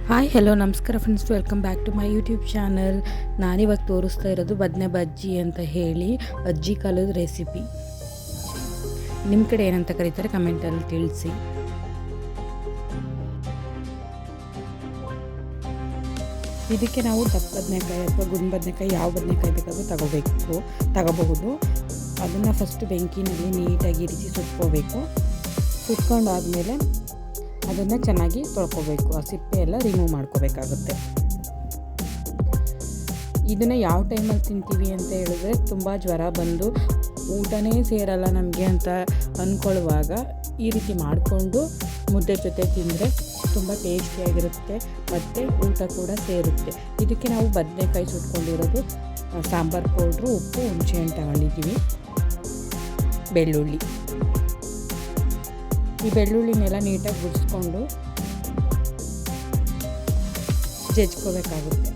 Hi hello ನಮಸ್ಕಾರ friends, welcome back to my YouTube channel. ನಾನಿವಾಗ ತೋರಿಸ್ತಾ ಇರೋದು ಬದನೆ ಬಜ್ಜಿ ಅಂತ ಹೇಳಿ ಅಜ್ಜಿ ಕಾಲದ ರೆಸಿಪಿ. ನಿಮ್ಮ ಕಡೆ ಏನಂತ ಕರೀತಾರೆ ಕಮೆಂಟಲ್ಲಿ ತಿಳಿಸಿ. ಇದಕ್ಕೆ ನಾವು ದಪ್ಪ ಬದನೆಕಾಯಿ ಅಥವಾ ಗುಂಡು ಬದನೆಕಾಯಿ ಯಾವ ಬದನೆಕಾಯಿ ಬೇಕಾದರೂ ತಗೋಬಹುದು. ಅದನ್ನು ಫಸ್ಟ್ ಬೆಂಕಿನಲ್ಲಿ ನೀಟಾಗಿ ಇರಿಸಿ ಸುಟ್ಕೋಬೇಕು. ಸುಟ್ಕೊಂಡಾದಮೇಲೆ ಅದನ್ನು ಚೆನ್ನಾಗಿ ತೊಳ್ಕೊಬೇಕು. ಆ ಸಿಪ್ಪೆ ಎಲ್ಲ ರಿಮೂವ್ ಮಾಡ್ಕೋಬೇಕಾಗುತ್ತೆ. ಇದನ್ನು ಯಾವ ಟೈಮಲ್ಲಿ ತಿಂತೀವಿ ಅಂತ ಹೇಳಿದ್ರೆ ತುಂಬ ಜ್ವರ ಬಂದು ಊಟನೇ ಸೇರಲ್ಲ ನಮಗೆ ಅಂತ ಅಂದ್ಕೊಳ್ಳುವಾಗ ಈ ರೀತಿ ಮಾಡಿಕೊಂಡು ಮುದ್ದೆ ಜೊತೆ ತಿಂದರೆ ತುಂಬ ಟೇಸ್ಟಿಯಾಗಿರುತ್ತೆ ಮತ್ತು ಊಟ ಕೂಡ ಸೇರುತ್ತೆ. ಇದಕ್ಕೆ ನಾವು ಬದನೆಕಾಯಿ ಸುಟ್ಕೊಂಡಿರೋದು, ಸಾಂಬಾರು ಪೌಡ್ರು, ಉಪ್ಪು, ಹುಣಸೆಹಣ್ಣು ತಗೊಂಡಿದ್ದೀವಿ, ಬೆಳ್ಳುಳ್ಳಿ. ಈ ಬೆಳ್ಳುಳ್ಳಿನೆಲ್ಲ ನೀಟಾಗಿ ಗುಡಿಸ್ಕೊಂಡು ಜಜ್ಕೋಬೇಕಾಗುತ್ತೆ.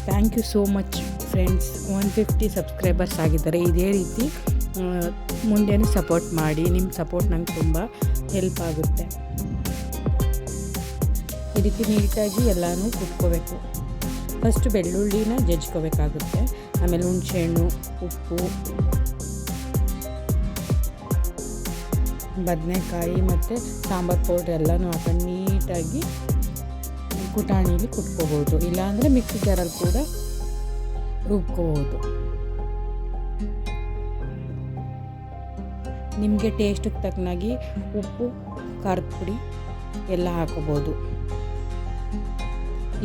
Thank you so much friends. 150 subscribers ಆಗಿದ್ದಾರೆ. ಇದೇ ರೀತಿ ಮುಂದೆನೂ ಸಪೋರ್ಟ್ ಮಾಡಿ. ನಿಮ್ಮ ಸಪೋರ್ಟ್ ನಂಗೆ ತುಂಬ ಹೆಲ್ಪ್ ಆಗುತ್ತೆ. ಈ ರೀತಿ ನೀಟಾಗಿ ಎಲ್ಲನೂ ಕುಟ್ಕೋಬೇಕು. ಫಸ್ಟು ಬೆಳ್ಳುಳ್ಳಿನ ಜಜ್ಕೋಬೇಕಾಗುತ್ತೆ. ಆಮೇಲೆ ಹುಣಸೆಹಣ್ಣು, ಉಪ್ಪು, ಬದನೆಕಾಯಿ ಮತ್ತು ಸಾಂಬಾರು ಪೌಡ್ರ್ ಎಲ್ಲನೂ ಹಾಕೊಂಡು ನೀಟಾಗಿ ಕುಟಾಣಿಲಿ ಕುಟ್ಕೋಬೋದು. ಇಲ್ಲಾಂದರೆ ಮಿಕ್ಸಿ ಜಾರಲ್ಲಿ ಕೂಡ ರುಬ್ಕೋಬೋದು. ನಿಮಗೆ ಟೇಸ್ಟಿಗೆ ತಕ್ಕನಾಗಿ ಉಪ್ಪು, ಖಾರದ ಪುಡಿ ಎಲ್ಲ ಹಾಕೋಬೋದು.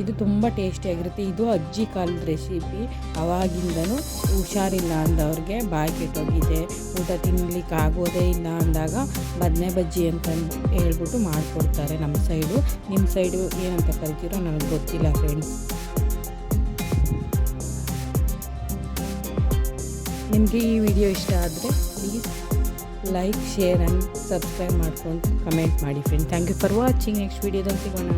ಇದು ತುಂಬ ಟೇಸ್ಟಿಯಾಗಿರುತ್ತೆ. ಇದು ಅಜ್ಜಿ ಕಾಲದ ರೆಸಿಪಿ. ಆವಾಗಿಂದನೂ ಹುಷಾರಿಲ್ಲ ಅಂದವ್ರಿಗೆ, ಬಾಯಿ ಕೆಟ್ಟೋಗಿದೆ, ಊಟ ತಿನ್ನಲಿಕ್ಕೆ ಆಗೋದೇ ಇಲ್ಲ ಅಂದಾಗ ಬದನೆ ಬಜ್ಜಿ ಅಂತ ಹೇಳ್ಬಿಟ್ಟು ಮಾಡಿಕೊಡ್ತಾರೆ ನಮ್ಮ ಸೈಡು. ನಿಮ್ಮ ಸೈಡು ಏನಂತ ಕರಿತೀರೋ ನನಗೆ ಗೊತ್ತಿಲ್ಲ ಫ್ರೆಂಡ್ಸ್. ನಿಮಗೆ ಈ ವಿಡಿಯೋ ಇಷ್ಟ ಆದರೆ please like, share and subscribe ಮಾಡ್ಕೊಂಡು ಕಮೆಂಟ್ ಮಾಡಿ friend. Thank you for watching. Next ವಿಡಿಯೋದಲ್ಲಿ ಸಿಗೋಣ.